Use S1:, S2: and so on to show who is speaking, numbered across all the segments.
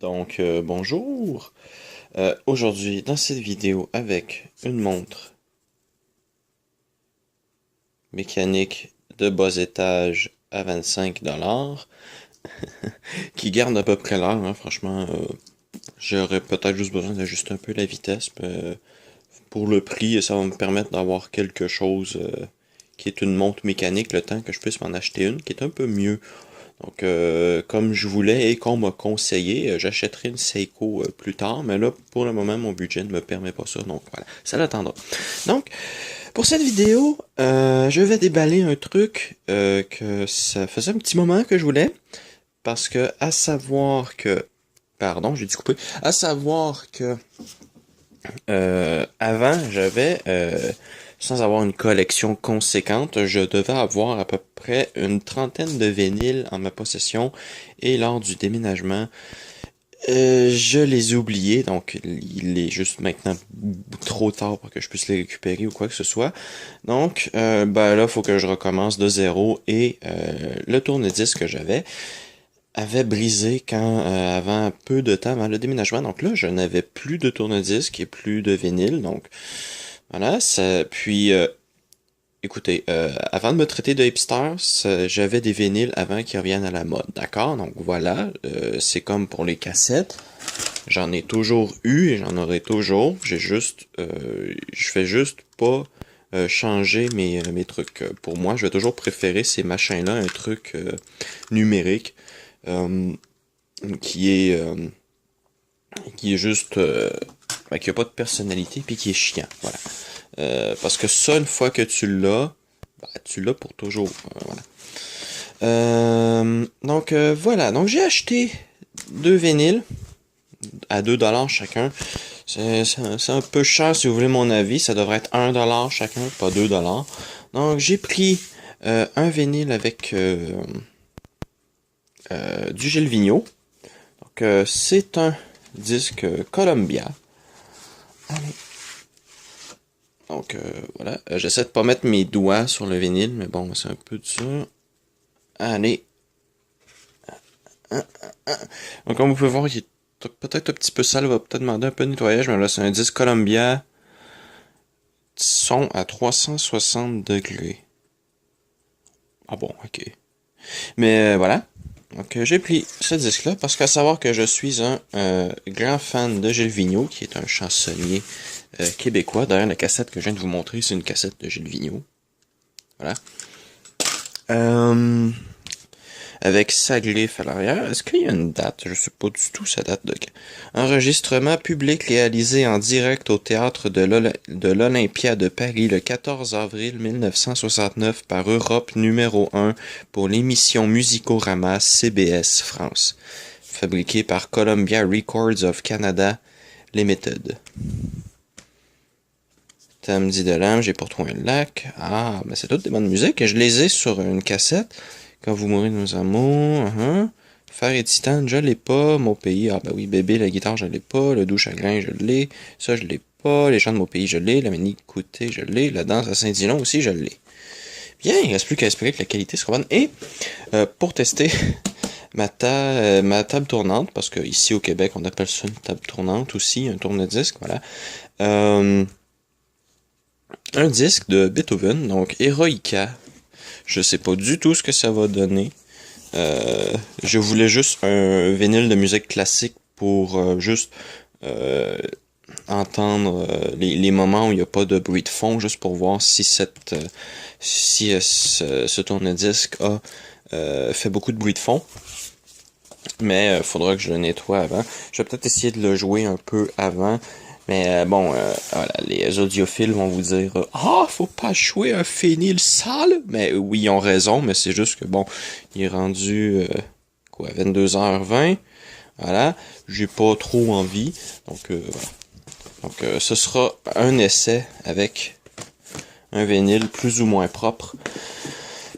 S1: Bonjour. Aujourd'hui, dans cette vidéo, avec une montre mécanique de bas étage à 25$, qui garde à peu près l'heure, hein, franchement, j'aurais peut-être juste besoin d'ajuster un peu la vitesse. Pour le prix, ça va me permettre d'avoir quelque chose qui est une montre mécanique, le temps que je puisse m'en acheter une, qui est un peu mieux. Donc, comme je voulais et qu'on m'a conseillé, j'achèterai une Seiko plus tard, mais là, pour le moment, mon budget ne me permet pas ça, donc voilà, ça l'attendra. Donc, pour cette vidéo, je vais déballer un truc que ça faisait un petit moment que je voulais, parce que, pardon, j'ai dû couper, à savoir que, avant, sans avoir une collection conséquente, je devais avoir à peu près une trentaine de vinyles en ma possession, et lors du déménagement, je les ai oubliés, donc il est juste maintenant trop tard pour que je puisse les récupérer ou quoi que ce soit. Donc, là, faut que je recommence de zéro, et le tourne-disque que j'avais avait brisé avant peu de temps avant le déménagement. Donc là, je n'avais plus de tourne-disque et plus de vinyle, donc voilà, puis écoutez, avant de me traiter de hipster, j'avais des vinyles avant qu'ils reviennent à la mode, d'accord? Donc voilà, c'est comme pour les cassettes. J'en ai toujours eu et j'en aurai toujours. Je fais juste pas changer mes trucs. Pour moi, je vais toujours préférer ces machins-là, un truc numérique euh, qui est euh, qui est juste qui a pas de personnalité puis qui est chiant. Voilà. Parce que ça, une fois que tu l'as pour toujours. Voilà. Voilà. Donc j'ai acheté deux vinyles à 2$ chacun. C'est un peu cher si vous voulez mon avis. Ça devrait être 1$ chacun, pas 2$. Donc j'ai pris un vinyle avec du Gilles Vigneault. Donc c'est un disque Columbia. Allez. Donc voilà, j'essaie de pas mettre mes doigts sur le vinyle, mais bon, c'est un peu dur. Allez. Donc comme vous pouvez voir, il est peut-être un petit peu sale, va peut-être demander un peu de nettoyage, mais là c'est un disque Columbia, son à 360 degrés. Ah bon, ok. Mais voilà. Donc j'ai pris ce disque-là parce qu'à savoir que je suis un grand fan de Gilles Vigneault, qui est un chansonnier québécois. D'ailleurs, la cassette que je viens de vous montrer, c'est une cassette de Gilles Vigneault. Voilà. Euh, Avec sa glyphe à l'arrière. Est-ce qu'il y a une date? Je sais pas du tout sa date de... Enregistrement public réalisé en direct au théâtre de l'Olympia de Paris le 14 avril 1969 par Europe numéro 1 pour l'émission Musicorama CBS France. Fabriqué par Columbia Records of Canada Limited. Samedi de l'âme, j'ai pour toi un lac. Ah, mais c'est toutes des bonnes musiques et je les ai sur une cassette. Quand vous mourrez de nos amours, Fer et Titane, je l'ai pas. Mon pays, ah bah oui, bébé, la guitare, je l'ai pas. Le doux chagrin, je l'ai. Ça, je l'ai pas. Les chants de mon pays, je l'ai. La manie écoutée, je l'ai. La danse à Saint-Dilon aussi, je l'ai. Bien, il reste plus qu'à espérer que la qualité sera bonne. Et pour tester ma table tournante, parce que ici au Québec, on appelle ça une table tournante aussi, un tourne-disque, voilà. Un disque de Beethoven, donc Eroica. Je sais pas du tout ce que ça va donner. Je voulais juste un vinyle de musique classique pour juste entendre les moments où il n'y a pas de bruit de fond, juste pour voir si ce tourne-disque a fait beaucoup de bruit de fond. Mais il faudra que je le nettoie avant. Je vais peut-être essayer de le jouer un peu avant. Mais voilà, les audiophiles vont vous dire faut pas jouer un vinyle sale. Mais oui, ils ont raison, mais c'est juste que bon, il est rendu 22h20. Voilà, j'ai pas trop envie. Donc voilà. Donc ce sera un essai avec un vinyle plus ou moins propre.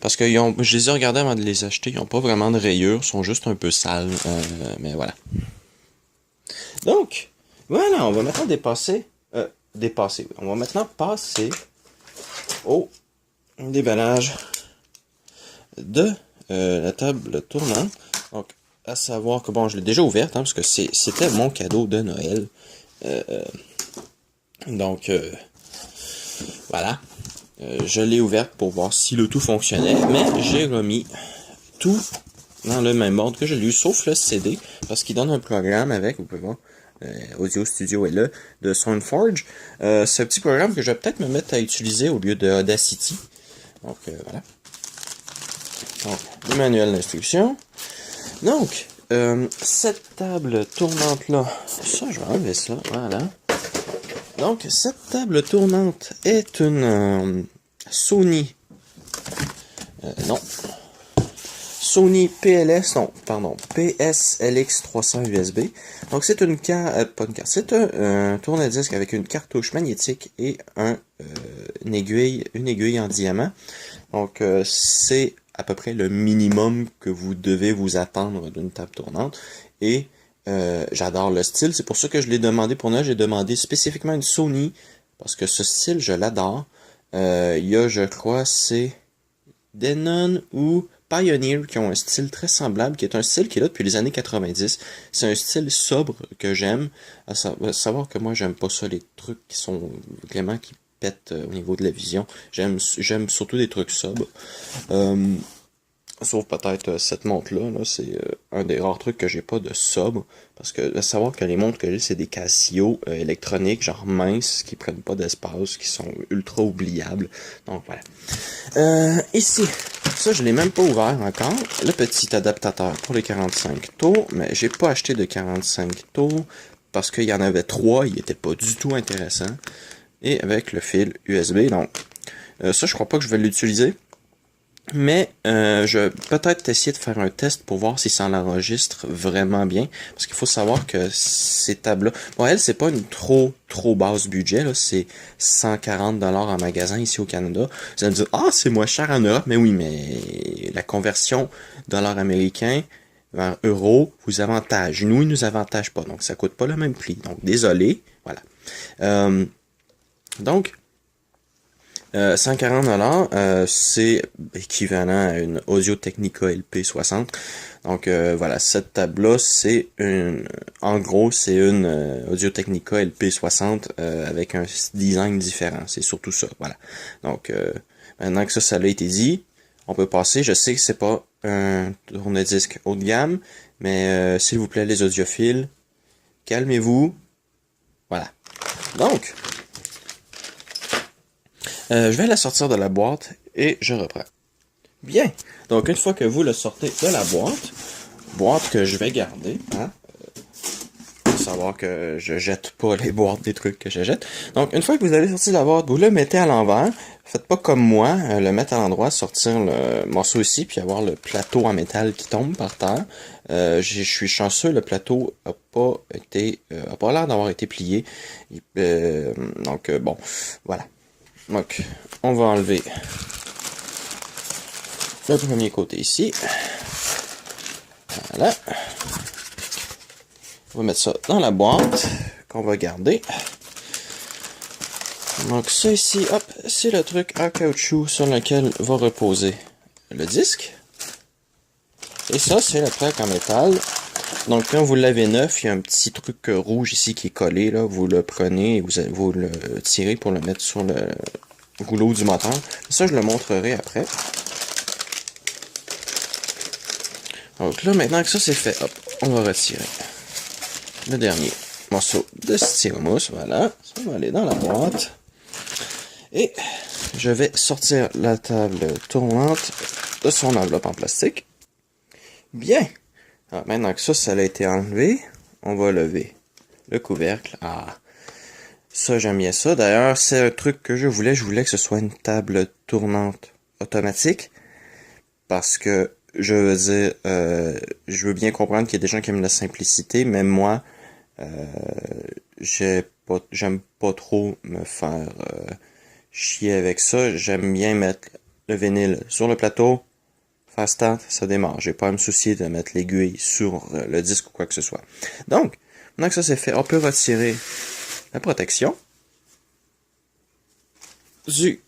S1: Parce que je les ai regardés avant de les acheter, ils n'ont pas vraiment de rayures, ils sont juste un peu sales. Mais voilà. Donc, voilà, on va maintenant on va maintenant passer au déballage de la table tournante. Donc, À savoir que, bon, je l'ai déjà ouverte, hein, parce que c'était mon cadeau de Noël. Euh, donc, voilà. Je l'ai ouverte pour voir si le tout fonctionnait, mais j'ai remis tout dans le même ordre que je l'ai eu, sauf le CD, parce qu'il donne un programme avec, vous pouvez voir, Audio Studio est là, de SoundForge. C'est un petit programme que je vais peut-être me mettre à utiliser au lieu de Audacity. Donc, voilà. Donc, le manuel d'instruction. Donc, cette table tournante-là, ça, je vais enlever ça, voilà. Donc, cette table tournante est une Sony, non, Sony PLS, non, pardon, PSLX 300 USB. Donc, c'est une carte, pas une carte, c'est un tourne-disque avec une cartouche magnétique et une aiguille en diamant. Donc, c'est à peu près le minimum que vous devez vous attendre d'une table tournante. Et j'adore le style, c'est pour ça que je l'ai demandé pour Noël. J'ai demandé spécifiquement une Sony, parce que ce style, je l'adore. Il y a, je crois, c'est Denon ou Pioneer qui ont un style très semblable, qui est un style qui est là depuis les années 90. C'est un style sobre que j'aime. À savoir que moi, j'aime pas ça, les trucs qui sont vraiment qui pètent au niveau de la vision. J'aime surtout des trucs sobres. Sauf peut-être cette montre-là, là, c'est un des rares trucs que j'ai pas de sobre. Parce que à savoir que les montres que j'ai, c'est des Casio électroniques, genre minces, qui prennent pas d'espace, qui sont ultra oubliables. Donc voilà. Ici, ça je l'ai même pas ouvert encore. Le petit adaptateur pour les 45 tours, mais j'ai pas acheté de 45 tours parce qu'il y en avait 3, il était pas du tout intéressant. Et avec le fil USB, donc ça je crois pas que je vais l'utiliser. Mais je vais peut-être essayer de faire un test pour voir si ça l'enregistre vraiment bien. Parce qu'il faut savoir que ces tables-là... Bon, elle, c'est pas une trop basse budget. Là, c'est 140$ en magasin ici au Canada. Vous allez me dire, ah, c'est moins cher en Europe. Mais oui, mais la conversion dollar américain vers euro vous avantage. Nous, il nous avantage pas. Donc, ça coûte pas le même prix. Donc, désolé. Voilà. Donc... 140$, c'est équivalent à une Audio-Technica LP60. Donc voilà, cette table-là, c'est en gros, c'est une Audio-Technica LP60 avec un design différent. C'est surtout ça, voilà. Donc maintenant que ça a été dit, on peut passer. Je sais que c'est pas un tourne-disque haut de gamme, mais s'il vous plaît, les audiophiles, calmez-vous. Voilà. Donc, je vais la sortir de la boîte et je reprends. Bien. Donc, une fois que vous le sortez de la boîte que je vais garder, hein, pour savoir que je jette pas les boîtes des trucs que je jette. Donc, une fois que vous avez sorti la boîte, vous le mettez à l'envers. Faites pas comme moi, le mettre à l'endroit, sortir le morceau ici, puis avoir le plateau en métal qui tombe par terre. Je suis chanceux, le plateau a pas l'air d'avoir été plié. Donc, bon, voilà. Donc, on va enlever le premier côté ici. Voilà. On va mettre ça dans la boîte qu'on va garder. Donc ça ici, hop, c'est le truc en caoutchouc sur lequel va reposer le disque. Et ça, c'est la plaque en métal. Donc quand vous l'avez neuf, il y a un petit truc rouge ici qui est collé, là. Vous le prenez et vous le tirez pour le mettre sur le rouleau du moteur. Ça, je le montrerai après. Donc là, maintenant que ça c'est fait, hop, on va retirer le dernier morceau de styromousse. Voilà, ça va aller dans la boîte. Et je vais sortir la table tournante de son enveloppe en plastique. Bien. Alors, maintenant que ça a été enlevé, on va lever le couvercle. Ah, ça, j'aime bien ça. D'ailleurs, c'est un truc que je voulais. Je voulais que ce soit une table tournante automatique. Parce que, je veux dire, je veux bien comprendre qu'il y a des gens qui aiment la simplicité. Même moi, j'aime pas trop me faire chier avec ça. J'aime bien mettre le vinyle sur le plateau. Faire start, ça démarre. J'ai pas à me soucier de mettre l'aiguille sur le disque ou quoi que ce soit. Donc, maintenant que ça c'est fait, on peut retirer la protection du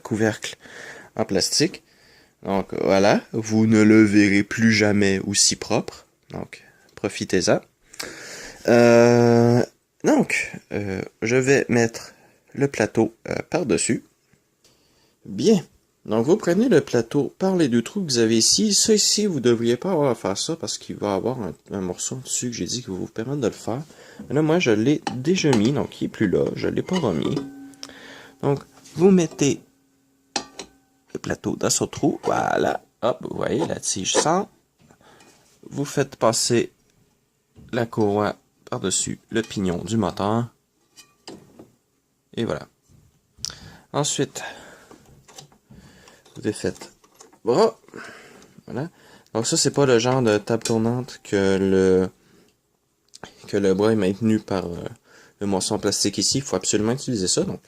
S1: couvercle en plastique. Donc voilà, vous ne le verrez plus jamais aussi propre. Donc, profitez-en. Je vais mettre le plateau par-dessus. Bien. Donc, vous prenez le plateau par les deux trous que vous avez ici. Ça ici, vous ne devriez pas avoir à faire ça parce qu'il va y avoir un morceau dessus que j'ai dit que vous permettre de le faire. Mais là, moi, je l'ai déjà mis, donc il n'est plus là. Je ne l'ai pas remis. Donc, vous mettez le plateau dans ce trou. Voilà. Hop, vous voyez, la tige sort. Vous faites passer la courroie par-dessus le pignon du moteur. Et voilà. Ensuite, vous défaites le bras. Voilà. Donc ça, c'est pas le genre de table tournante que le bras est maintenu par le morceau en plastique ici. Il faut absolument utiliser ça. Donc,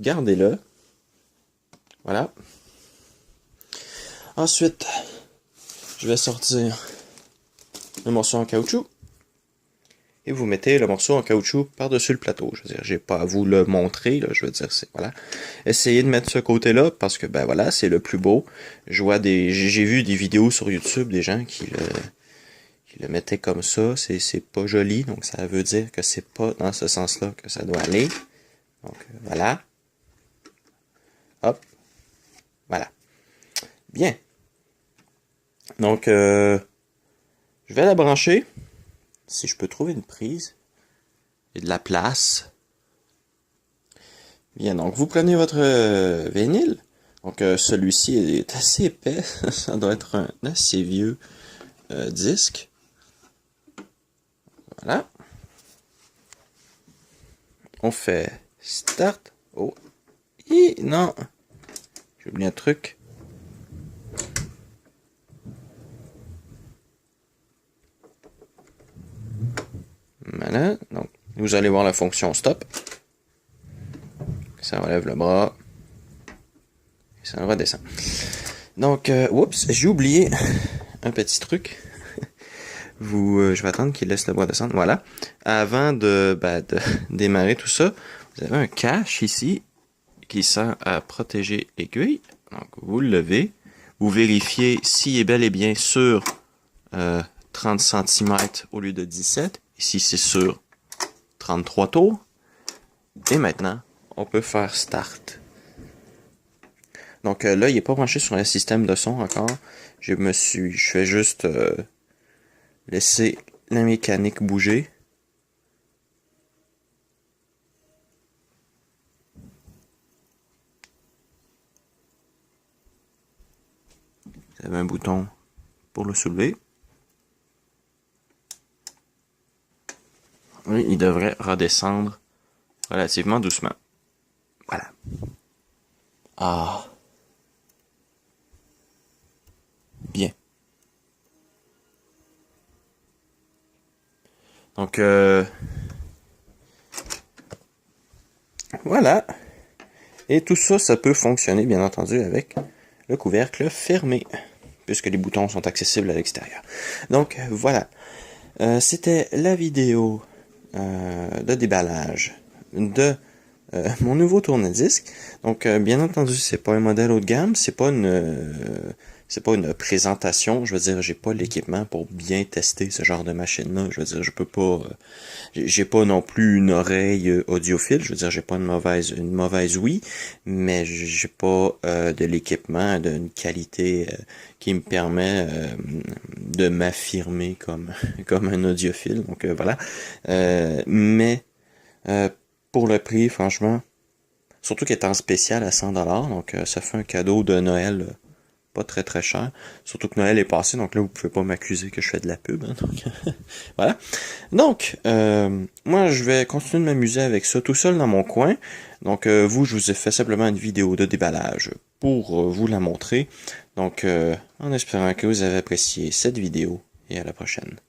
S1: gardez-le. Voilà. Ensuite, je vais sortir le morceau en caoutchouc. Et vous mettez le morceau en caoutchouc par-dessus le plateau. Je veux dire, j'ai pas à vous le montrer, là, je veux dire, c'est, voilà. Essayez de mettre ce côté-là, parce que, ben voilà, c'est le plus beau. J'ai vu des vidéos sur YouTube, des gens qui le mettaient comme ça, c'est pas joli, donc ça veut dire que c'est pas dans ce sens-là que ça doit aller. Donc, voilà. Hop. Voilà. Bien. Donc, je vais la brancher. Si je peux trouver une prise et de la place. Bien, donc vous prenez votre vinyle. Donc celui-ci est assez épais. Ça doit être un assez vieux disque. Voilà. On fait start. Oh. Non. J'ai oublié un truc. Voilà, donc vous allez voir la fonction stop. Ça relève le bras. Et ça redescend. Donc, oups, j'ai oublié un petit truc. Je vais attendre qu'il laisse le bras descendre. Voilà. Avant de démarrer tout ça, vous avez un cache ici qui sert à protéger l'aiguille. Donc, vous le levez. Vous vérifiez s'il est bel et bien sur 30 cm au lieu de 17. Ici, c'est sur 33 tours. Et maintenant, on peut faire Start. Donc là, il n'est pas branché sur un système de son encore. Je fais juste laisser la mécanique bouger. Vous avez un bouton pour le soulever. Oui, il devrait redescendre relativement doucement. Voilà. Ah. Bien. Donc, voilà. Et tout ça, ça peut fonctionner, bien entendu, avec le couvercle fermé, puisque les boutons sont accessibles à l'extérieur. Donc, voilà. C'était la vidéo de déballage de mon nouveau tourne-disque. Donc, bien entendu, c'est pas un modèle haut de gamme, c'est pas une présentation. Je veux dire, j'ai pas l'équipement pour bien tester ce genre de machine-là. Je veux dire, je peux pas, j'ai pas non plus une oreille audiophile. Je veux dire, j'ai pas une mauvaise ouïe, mais j'ai pas de l'équipement d'une qualité qui me permet de m'affirmer comme un audiophile. Donc voilà. Mais pour le prix, franchement, surtout qu'il est en spécial à 100$, donc ça fait un cadeau de Noël pas très très cher. Surtout que Noël est passé, donc là vous pouvez pas m'accuser que je fais de la pub. Hein, donc voilà. Donc moi je vais continuer de m'amuser avec ça tout seul dans mon coin. Donc je vous ai fait simplement une vidéo de déballage pour vous la montrer. Donc en espérant que vous avez apprécié cette vidéo et à la prochaine.